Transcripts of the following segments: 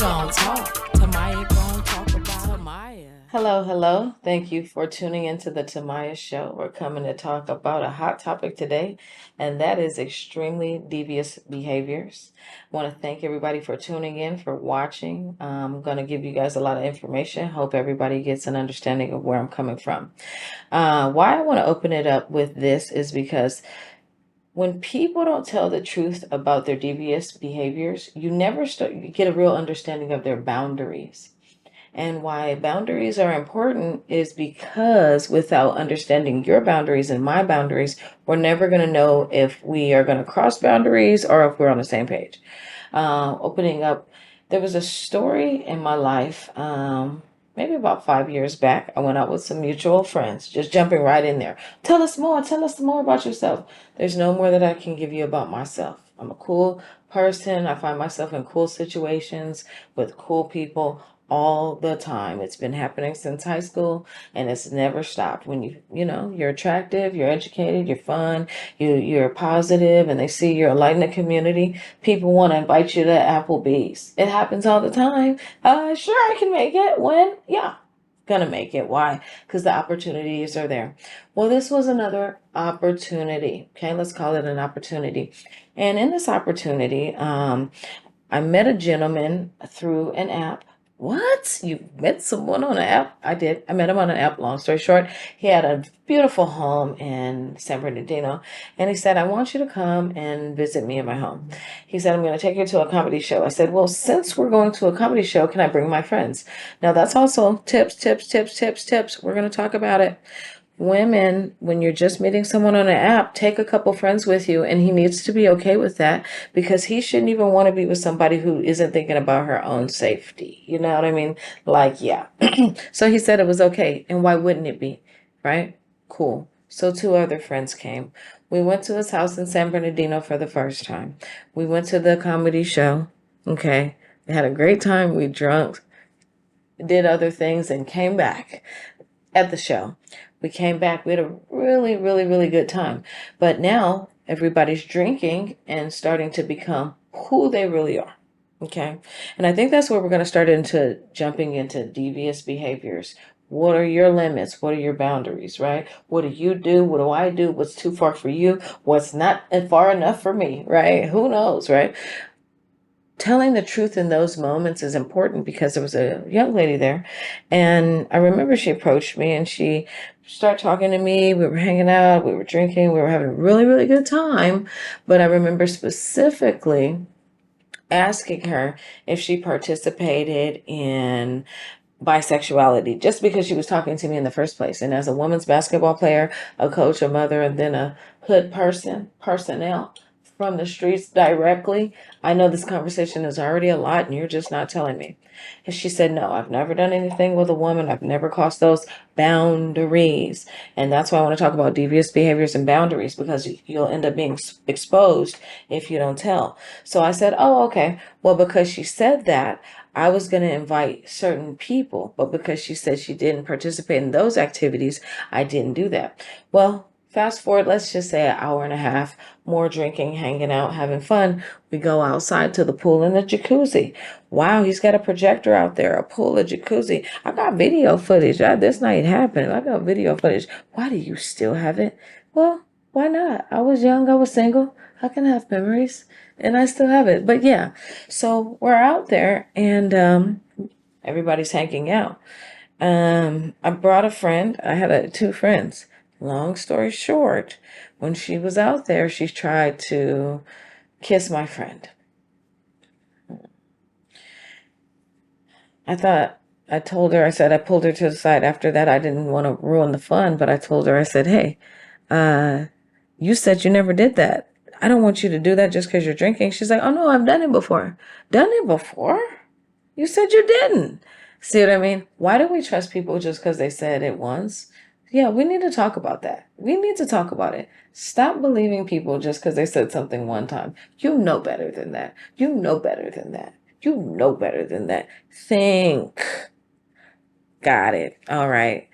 gon' talk. Tamaya gon' talk about Tamaya. Hello, hello. Thank you for tuning into the Tamaya Show. We're coming to talk about a hot topic today, and that is extremely devious behaviors. I want to thank everybody for tuning in, for watching. I'm going to give you guys a lot of information. Hope everybody gets an understanding of where I'm coming from. Why I want to open it up with this is because when people don't tell the truth about their devious behaviors, you never get a real understanding of their boundaries. And why boundaries are important is because without understanding your boundaries and my boundaries, we're never going to know if we are going to cross boundaries or if we're on the same page. Opening up, there was a story in my life, maybe about 5 years back. I went out with some mutual friends, just jumping right in there. Tell us more. Tell us more about yourself. There's no more that I can give you about myself. I'm a cool person. I find myself in cool situations with cool people all the time. It's been happening since high school and it's never stopped. When you're attractive, you're educated, you're fun, you're positive, and they see you're a light in the community, people want to invite you to Applebee's. It happens all the time. Sure, I can make it. When? Yeah, gonna make it. Why? Because the opportunities are there. Well, this was another opportunity. Okay, let's call it an opportunity. And in this opportunity, I met a gentleman through an app. What? You met someone on an app? I did. I met him on an app. Long story short, he had a beautiful home in San Bernardino. And he said, I want you to come and visit me in my home. He said, I'm going to take you to a comedy show. I said, well, since we're going to a comedy show, can I bring my friends? Now, that's also tips. We're going to talk about it. Women, when you're just meeting someone on an app, take a couple friends with you, and he needs to be okay with that because he shouldn't even want to be with somebody who isn't thinking about her own safety. You know what I mean? Like, yeah. So he said it was okay, and why wouldn't it be? Right? Cool. So two other friends came. We went to his house in San Bernardino for the first time. We went to the comedy show. Okay. We had a great time. We drunk, did other things, and came back at the show. We came back. We had a really good time. But now everybody's drinking and starting to become who they really are. Okay. And I think that's where we're going to start into jumping into devious behaviors. What are your limits? What are your boundaries, right? What do you do? What do I do? What's too far for you? What's not far enough for me, right? Who knows, right? Telling the truth in those moments is important because there was a young lady there, and I remember she approached me and she started talking to me. We were hanging out, we were drinking, we were having a really good time. But I remember specifically asking her if she participated in bisexuality just because she was talking to me in the first place. And as a women's basketball player, a coach, a mother, and then a hood personnel from the streets directly, I know this conversation is already a lot and you're just not telling me. And she said, no, I've never done anything with a woman. I've never crossed those boundaries. And that's why I want to talk about devious behaviors and boundaries, because you'll end up being exposed if you don't tell. So I said, oh, okay. Well, because she said that, I was going to invite certain people, but because she said she didn't participate in those activities, I didn't do that. Well, fast forward, let's just say an hour and a half, more drinking, hanging out, having fun. We go outside to the pool and the jacuzzi. Wow, he's got a projector out there, a pool, a jacuzzi. I got video footage. This night happened. I got video footage. Why do you still have it? Well, why not? I was young. I was single. I can have memories. And I still have it. But yeah, so we're out there and everybody's hanging out. I brought a friend. I had two friends. Long story short, when she was out there, she tried to kiss my friend. I told her, I said, I pulled her to the side. After that, I didn't want to ruin the fun, but I told her, I said, hey, you said you never did that. I don't want you to do that just because you're drinking. She's like, oh no, I've done it before. Done it before? You said you didn't. See what I mean? Why do we trust people just because they said it once? Yeah, we need to talk about that. We need to talk about it. Stop believing people just because they said something one time. You know better than that. You know better than that. You know better than that. Think. Got it. All right.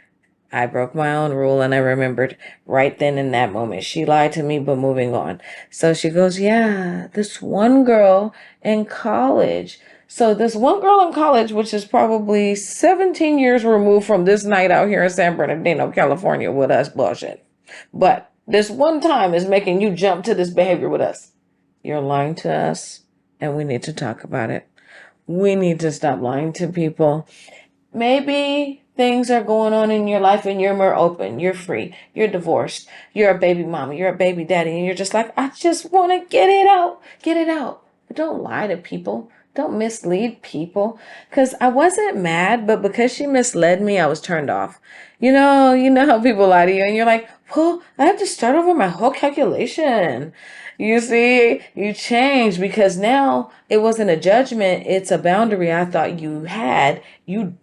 I broke my own rule and I remembered right then in that moment. She lied to me, but moving on. So she goes, yeah, this one girl in college So this one girl in college, which is probably 17 years removed from this night out here in San Bernardino, California with us bullshit. But this one time is making you jump to this behavior with us. You're lying to us, and we need to talk about it. We need to stop lying to people. Maybe things are going on in your life and you're more open, you're free, you're divorced, you're a baby mama, you're a baby daddy, and you're just like, I just want to get it out, get it out. But don't lie to people. Don't mislead people. Because I wasn't mad, but because she misled me, I was turned off. You know how people lie to you and you're like, well, I have to start over my whole calculation. You see, you changed because now it wasn't a judgment. It's a boundary I thought you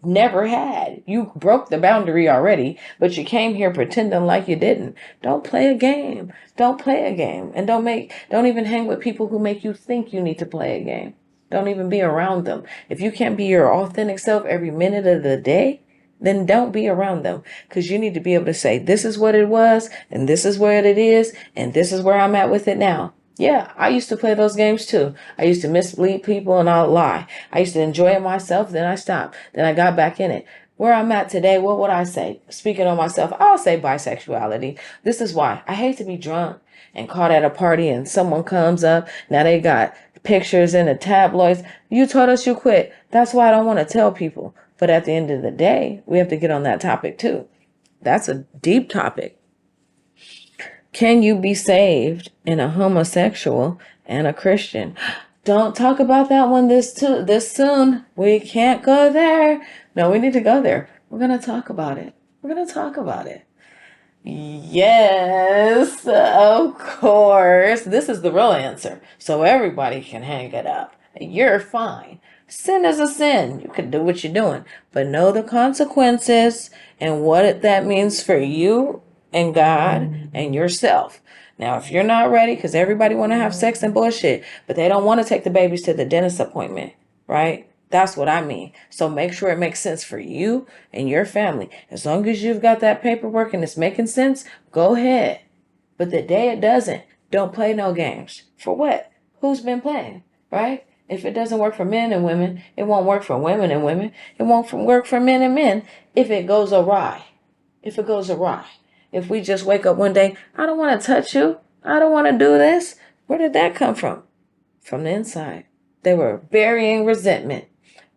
never had. You broke the boundary already, but you came here pretending like you didn't. Don't play a game. Don't play a game. And don't even hang with people who make you think you need to play a game. Don't even be around them. If you can't be your authentic self every minute of the day, then don't be around them, because you need to be able to say, this is what it was, and this is where it is, and this is where I'm at with it now. Yeah, I used to play those games too. I used to mislead people and I'll lie. I used to enjoy it myself, then I stopped. Then I got back in it. Where I'm at today, what would I say? Speaking on myself, I'll say bisexuality. This is why. I hate to be drunk and caught at a party and someone comes up. Now they got pictures in the tabloids. You told us you quit. That's why I don't want to tell people. But at the end of the day, we have to get on that topic too. That's a deep topic. Can you be saved in a homosexual and a Christian? Don't talk about that one this soon. We can't go there. No, we need to go there. We're going to talk about it. We're going to talk about it. Yes, of course. This is the real answer. So everybody can hang it up. You're fine. Sin is a sin. You can do what you're doing, but know the consequences and what that means for you and God and yourself. Now, if you're not ready, because everybody want to have sex and bullshit, but they don't want to take the babies to the dentist appointment, right? That's what I mean. So make sure it makes sense for you and your family. As long as you've got that paperwork and it's making sense, go ahead. But the day it doesn't, don't play no games. For what? Who's been playing, right? If it doesn't work for men and women, it won't work for women and women. It won't work for men and men if it goes awry. If it goes awry. If we just wake up one day, I don't want to touch you. I don't want to do this. Where did that come from? From the inside. They were burying resentment,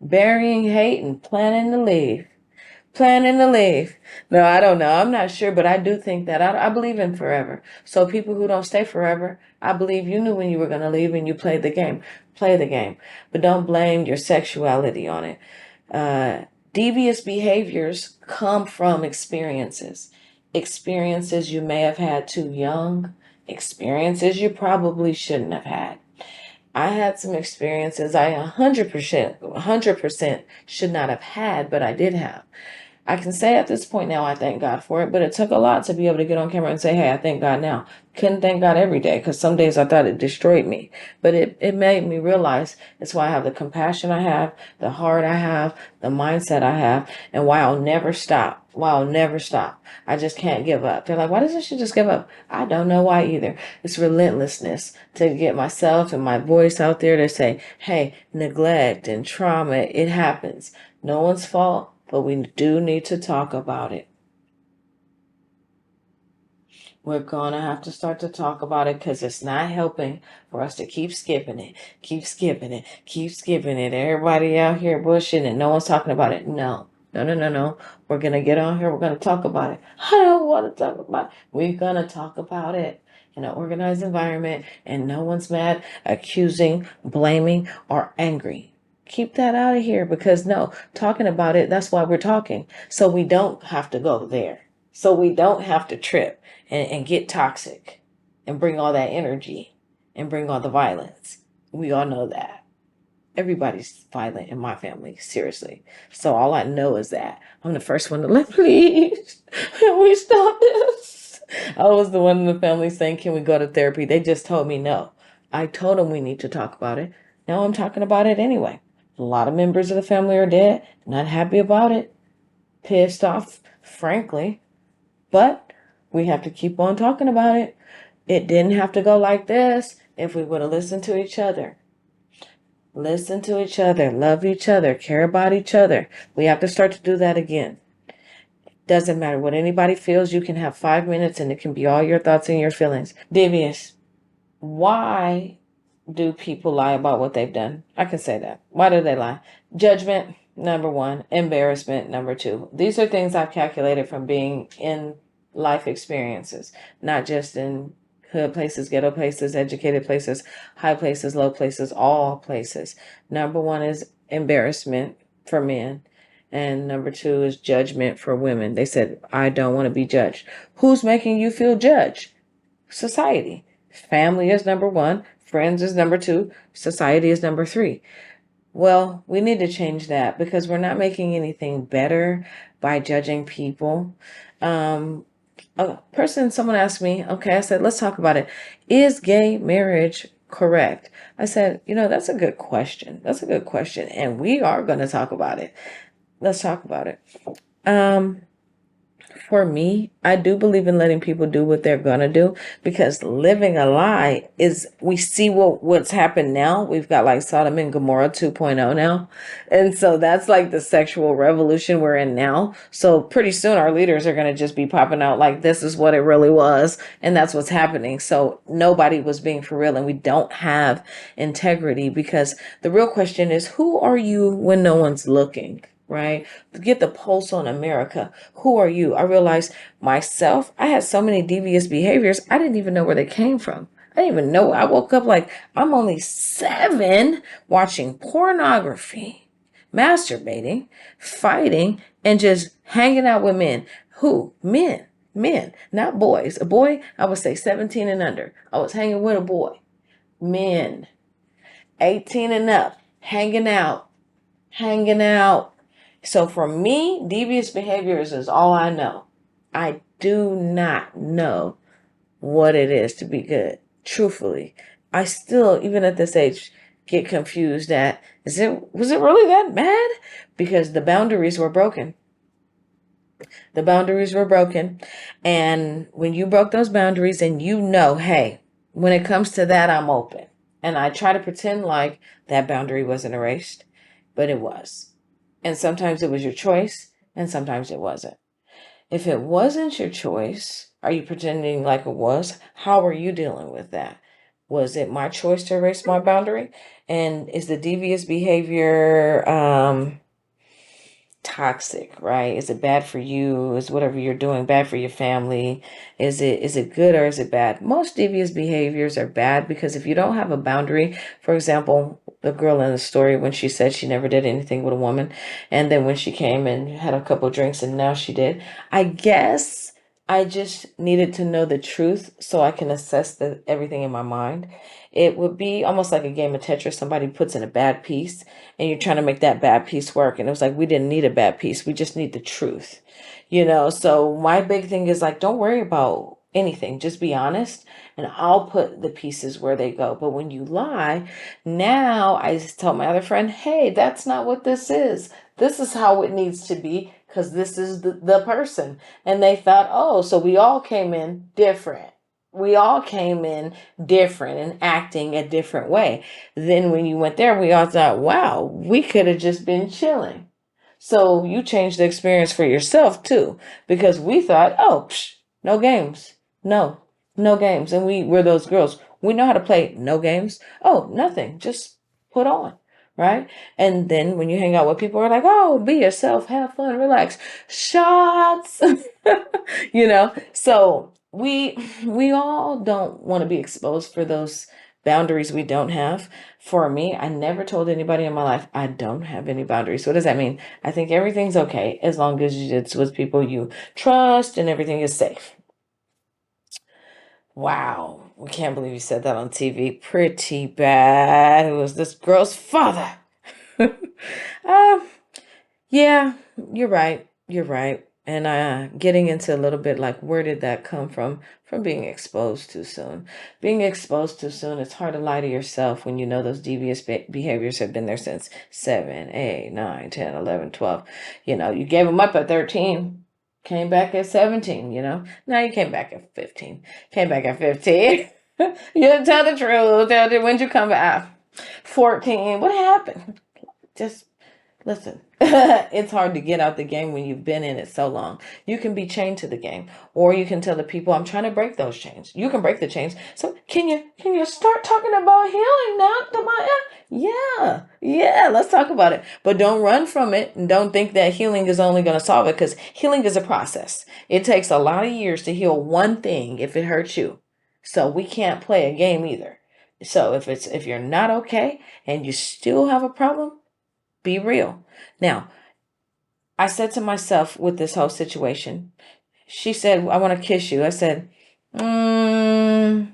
burying hate, and planning to leave. Planning to leave. No, I don't know. I'm not sure, but I do think that I believe in forever. So people who don't stay forever, I believe you knew when you were going to leave and you played the game. Play the game. But don't blame your sexuality on it. Devious behaviors come from experiences. Experiences you may have had too young. Experiences you probably shouldn't have had. I had some experiences I 100% should not have had, but I did have. I can say at this point now, I thank God for it, but it took a lot to be able to get on camera and say, hey, I thank God now. Couldn't thank God every day, because some days I thought it destroyed me. But it made me realize it's why I have the compassion I have, the heart I have, the mindset I have, and why I'll never stop. Why I'll never stop. I just can't give up. They're like, why doesn't she just give up? I don't know why either. It's relentlessness to get myself and my voice out there to say, hey, neglect and trauma, it happens. No one's fault. But we do need to talk about it. We're going to have to start to talk about it, because it's not helping for us to keep skipping it, keep skipping it, keep skipping it. Everybody out here bullshitting and no one's talking about it. No. We're going to get on here. We're going to talk about it. I don't want to talk about it. We're going to talk about it in an organized environment, and no one's mad, accusing, blaming, or angry. Keep that out of here, because no, talking about it, that's why we're talking. So we don't have to go there. So we don't have to trip and get toxic and bring all that energy and bring all the violence. We all know that. Everybody's violent in my family, seriously. So all I know is that I'm the first one to like, please, can we stop this? I was the one in the family saying, can we go to therapy? They just told me no. I told them we need to talk about it. Now I'm talking about it anyway. A lot of members of the family are dead, not happy about it, pissed off, frankly. But we have to keep on talking about it. It didn't have to go like this if we would have listened to each other. Listen to each other, love each other, care about each other. We have to start to do that again. Doesn't matter what anybody feels. You can have 5 minutes and it can be all your thoughts and your feelings. Devious, why do people lie about what they've done? I can say that. Why do they lie? Judgment, number one. Embarrassment, number two. These are things I've calculated from being in life experiences, not just in hood places, ghetto places, educated places, high places, low places, all places. Number one is embarrassment for men. And number two is judgment for women. They said, I don't want to be judged. Who's making you feel judged? Society. Family is number one. Friends is number two. Society is number three. Well, we need to change that because we're not making anything better by judging people. Someone asked me, okay, I said, let's talk about it. Is gay marriage correct? I said, that's a good question. That's a good question. And we are going to talk about it. Let's talk about it. For me, I do believe in letting people do what they're gonna do because living a lie is we see what's happened now. We've got like Sodom and Gomorrah 2.0 now. And so that's like the sexual revolution we're in now. So pretty soon our leaders are gonna just be popping out like this is what it really was, and that's what's happening. So nobody was being for real, and we don't have integrity because the real question is, who are you when no one's looking? Right? Get the pulse on America. Who are you? I realized myself, I had so many devious behaviors, I didn't even know where they came from. I didn't even know. I woke up like, I'm only 7 watching pornography, masturbating, fighting, and just hanging out with men. Who? Men, not boys. A boy, I would say 17 and under. I was hanging with a boy. Men, 18 and up, hanging out. So for me, devious behaviors is all I know. I do not know what it is to be good. Truthfully, I still, even at this age, get confused at, was it really that bad? Because the boundaries were broken. The boundaries were broken. And when you broke those boundaries and hey, when it comes to that, I'm open. And I try to pretend like that boundary wasn't erased, but it was. And sometimes it was your choice, and sometimes it wasn't. If it wasn't your choice, are you pretending like it was? How are you dealing with that? Was it my choice to erase my boundary? And is the devious behavior toxic, right? Is it bad for you? Is whatever you're doing bad for your family? Is it good or is it bad? Most devious behaviors are bad because if you don't have a boundary, for example, the girl in the story when she said she never did anything with a woman, and then when she came and had a couple drinks and now she did, I guess I just needed to know the truth so I can assess everything in my mind. It would be almost like a game of Tetris. Somebody puts in a bad piece and you're trying to make that bad piece work. And it was like, we didn't need a bad piece. We just need the truth, So my big thing is like, don't worry about anything. Just be honest and I'll put the pieces where they go. But when you lie, now I just tell my other friend, hey, that's not what this is. This is how it needs to be because this is the person. And they thought, oh, so we all came in different. We all came in different and acting a different way. Then when you went there, we all thought, wow, we could have just been chilling. So you changed the experience for yourself too, because we thought, oh, no games. No games. And we're those girls. We know how to play no games. Oh, nothing. Just put on. Right. And then when you hang out with people who are like, oh, be yourself, have fun, relax. Shots. So we all don't want to be exposed for those boundaries we don't have. For me, I never told anybody in my life I don't have any boundaries. What does that mean? I think everything's okay as long as it's with people you trust and everything is safe. Wow, we can't believe you said that on TV. Pretty bad. It was this girl's father. Yeah, you're right. You're right. And getting into a little bit like where did that come from? From being exposed too soon. Being exposed too soon, it's hard to lie to yourself when you know those devious behaviors have been there since 7, 8, 9, 10, 11, 12. You gave them up at 13, came back at 17, Now you came back at 15. Came back at 15. You didn't tell the truth. When'd you come back? 14. What happened? Just listen. It's hard to get out the game when you've been in it so long. You can be chained to the game, or you can tell the people, I'm trying to break those chains. You can break the chains. So can you start talking about healing now, Tamaya? Yeah, let's talk about it. But don't run from it, and don't think that healing is only going to solve it, because healing is a process. It takes a lot of years to heal one thing if it hurts you. So we can't play a game either. So if you're not okay and you still have a problem, be real. Now, I said to myself with this whole situation, she said, I want to kiss you. I said, no,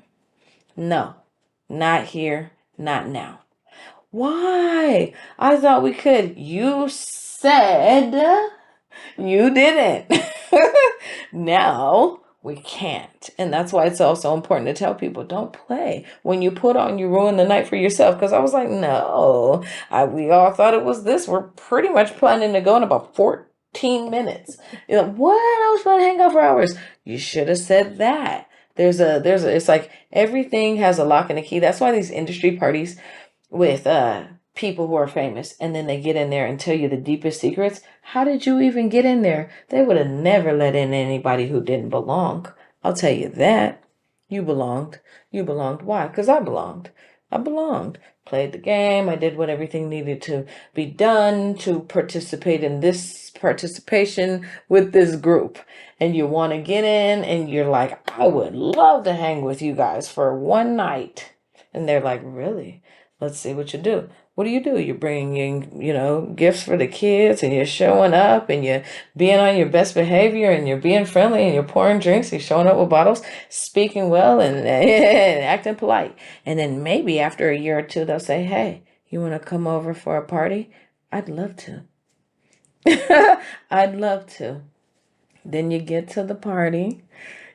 not here, not now. Why? I thought we could. You said you didn't. Now we can't. And that's why it's also important to tell people, don't play. When you put on, you ruin the night for yourself. Because I was like, no, we all thought it was this. We're pretty much planning to go in about 14 minutes. You're like, what? I was planning to hang out for hours. You should have said that. It's like everything has a lock and a key. That's why these industry parties with people who are famous, and then they get in there and tell you the deepest secrets. How did you even get in there? They would have never let in anybody who didn't belong. I'll tell you that. You belonged. You belonged. Why? Because I belonged. I belonged. Played the game. I did what everything needed to be done to participate in this participation with this group. And you want to get in and you're like, I would love to hang with you guys for one night. And they're like, really? Let's see what you do. What do? You're bringing in, gifts for the kids, and you're showing up, and you're being on your best behavior, and you're being friendly, and you're pouring drinks, you're showing up with bottles, speaking well, and acting polite. And then maybe after a year or two, they'll say, hey, you want to come over for a party? I'd love to. I'd love to. Then you get to the party.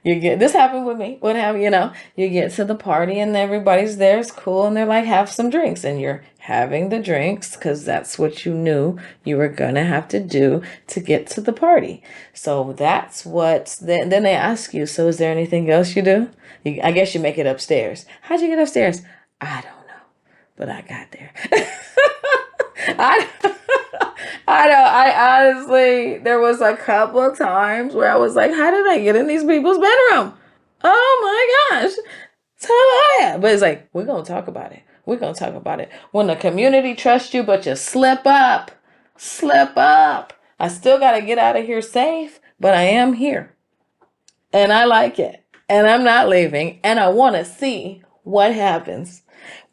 This happened with me. What happened, you get to the party and everybody's there. It's cool. And they're like, have some drinks. And you're having the drinks because that's what you knew you were going to have to do to get to the party. So that's then they ask you, so is there anything else you do? I guess you make it upstairs. How'd you get upstairs? I don't know, but I got there. I I know. I honestly, there was a couple of times where I was like, how did I get in these people's bedroom? Oh my gosh. Tamaya. But it's like, we're going to talk about it. We're going to talk about it. When the community trusts you, but you slip up. I still got to get out of here safe, but I am here. And I like it. And I'm not leaving. And I want to see what happens.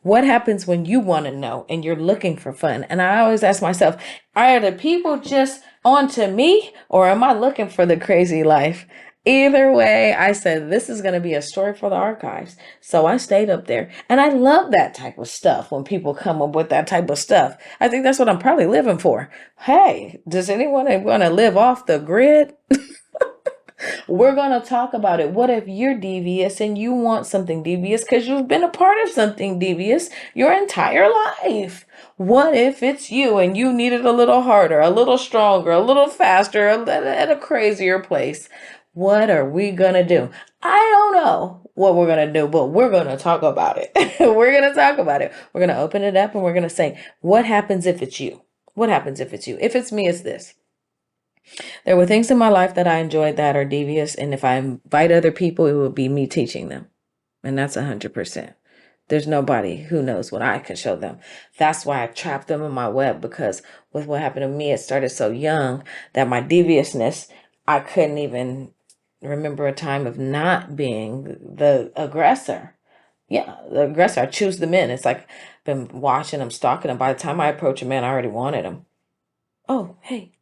What happens when you want to know and you're looking for fun? And I always ask myself, are the people just onto me, or am I looking for the crazy life? Either way, I said, this is going to be a story for the archives. So I stayed up there. And I love that type of stuff when people come up with that type of stuff. I think that's what I'm probably living for. Hey, does anyone want to live off the grid? We're going to talk about it. What if you're devious and you want something devious because you've been a part of something devious your entire life? What if it's you and you need it a little harder, a little stronger, a little faster, at a crazier place? What are we going to do? I don't know what we're going to do, but we're going to talk about it. We're going to talk about it. We're going to open it up and we're going to say, what happens if it's you? What happens if it's you? If it's me, it's this. There were things in my life that I enjoyed that are devious, and if I invite other people, it would be me teaching them. And that's 100%. There's nobody who knows what I can show them. That's why I trapped them in my web, because with what happened to me, it started so young that my deviousness, I couldn't even remember a time of not being the aggressor. Yeah, the aggressor. I choose the men. It's like I've been watching them, stalking them. By the time I approach a man, I already wanted him. Oh, hey.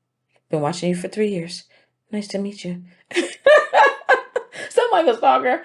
Been watching you for 3 years. Nice to meet you. Sound like a stalker,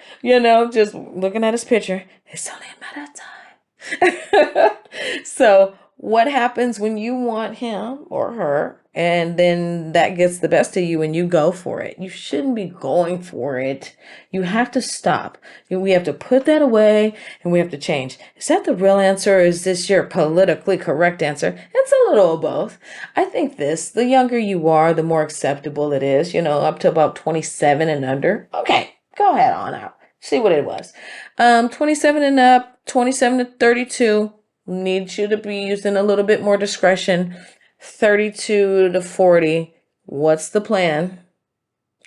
just looking at his picture. It's only a matter of time. So what happens when you want him or her, and then that gets the best of you and you go for it? You shouldn't be going for it. You have to stop. We have to put that away and we have to change. Is that the real answer, or is this your politically correct answer? It's a little of both. I think the younger you are, the more acceptable it is, up to about 27 and under. Okay, go ahead on out. See what it was. 27 and up, 27 to 32. Need you to be using a little bit more discretion. 32 to 40, what's the plan?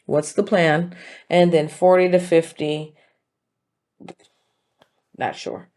What's the plan? And then 40 to 50, not sure.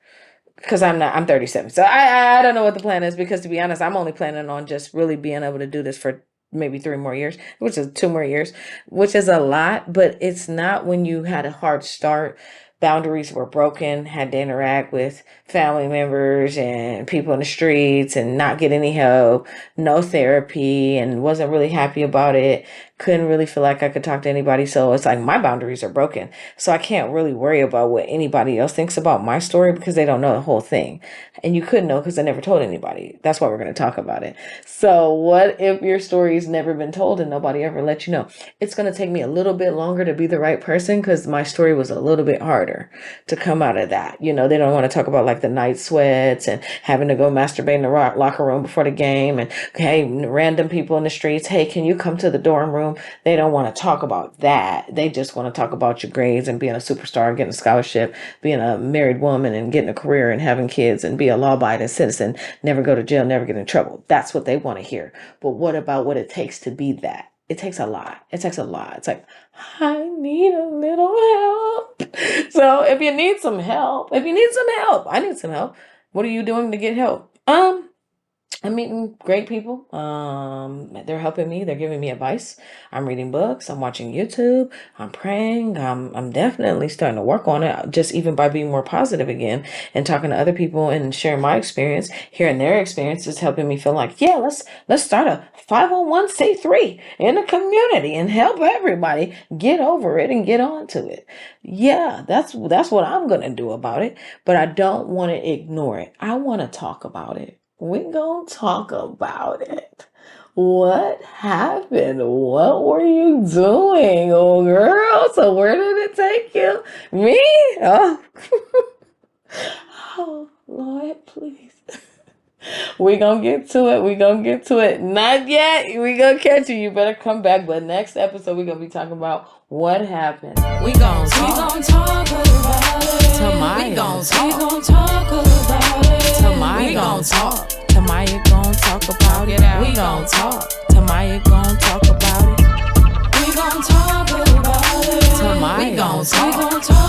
Because I'm 37. So I don't know what the plan is, because to be honest, I'm only planning on just really being able to do this for maybe 3 more years, which is 2 more years, which is a lot, but it's not when you had a hard start. Boundaries were broken, had to interact with family members and people in the streets and not get any help, no therapy, and wasn't really happy about it. Couldn't really feel like I could talk to anybody. So it's like my boundaries are broken. So I can't really worry about what anybody else thinks about my story, because they don't know the whole thing. And you couldn't know because I never told anybody. That's why we're going to talk about it. So what if your story's never been told and nobody ever let you know? It's going to take me a little bit longer to be the right person, because my story was a little bit harder to come out of that. You know, they don't want to talk about like the night sweats and having to go masturbate in the locker room before the game, and hey, random people in the streets, hey, can you come to the dorm room? They don't want to talk about that. They just want to talk about your grades and being a superstar, getting a scholarship, being a married woman and getting a career and having kids and be a law-abiding citizen, never go to jail, never get in trouble. That's what they want to hear. But what about what it takes to be that? It takes a lot. It takes a lot. It's like, I need a little help. So if you need some help, I need some help. What are you doing to get help? I'm meeting great people. They're helping me. They're giving me advice. I'm reading books. I'm watching YouTube. I'm praying. I'm definitely starting to work on it, just even by being more positive again and talking to other people and sharing my experience. Hearing their experience is helping me feel like, yeah, let's start a 501c3 in the community and help everybody get over it and get on to it. Yeah, that's what I'm going to do about it. But I don't want to ignore it. I want to talk about it. We're going to talk about it. What happened? What were you doing, old girl? So where did it take you? Me? Oh, oh Lord, please. We're going to get to it. Not yet. We're going to catch you. You better come back. But next episode, we're going to be talking about what happened. We gon' talk about it. Tamaya. We gon' talk about it. Tamaya. We gon' talk. Tamaya gon' talk about it. We gon' talk. Tamaya gon' talk about it. We gon' talk about it. Tamaya. We gon' talk.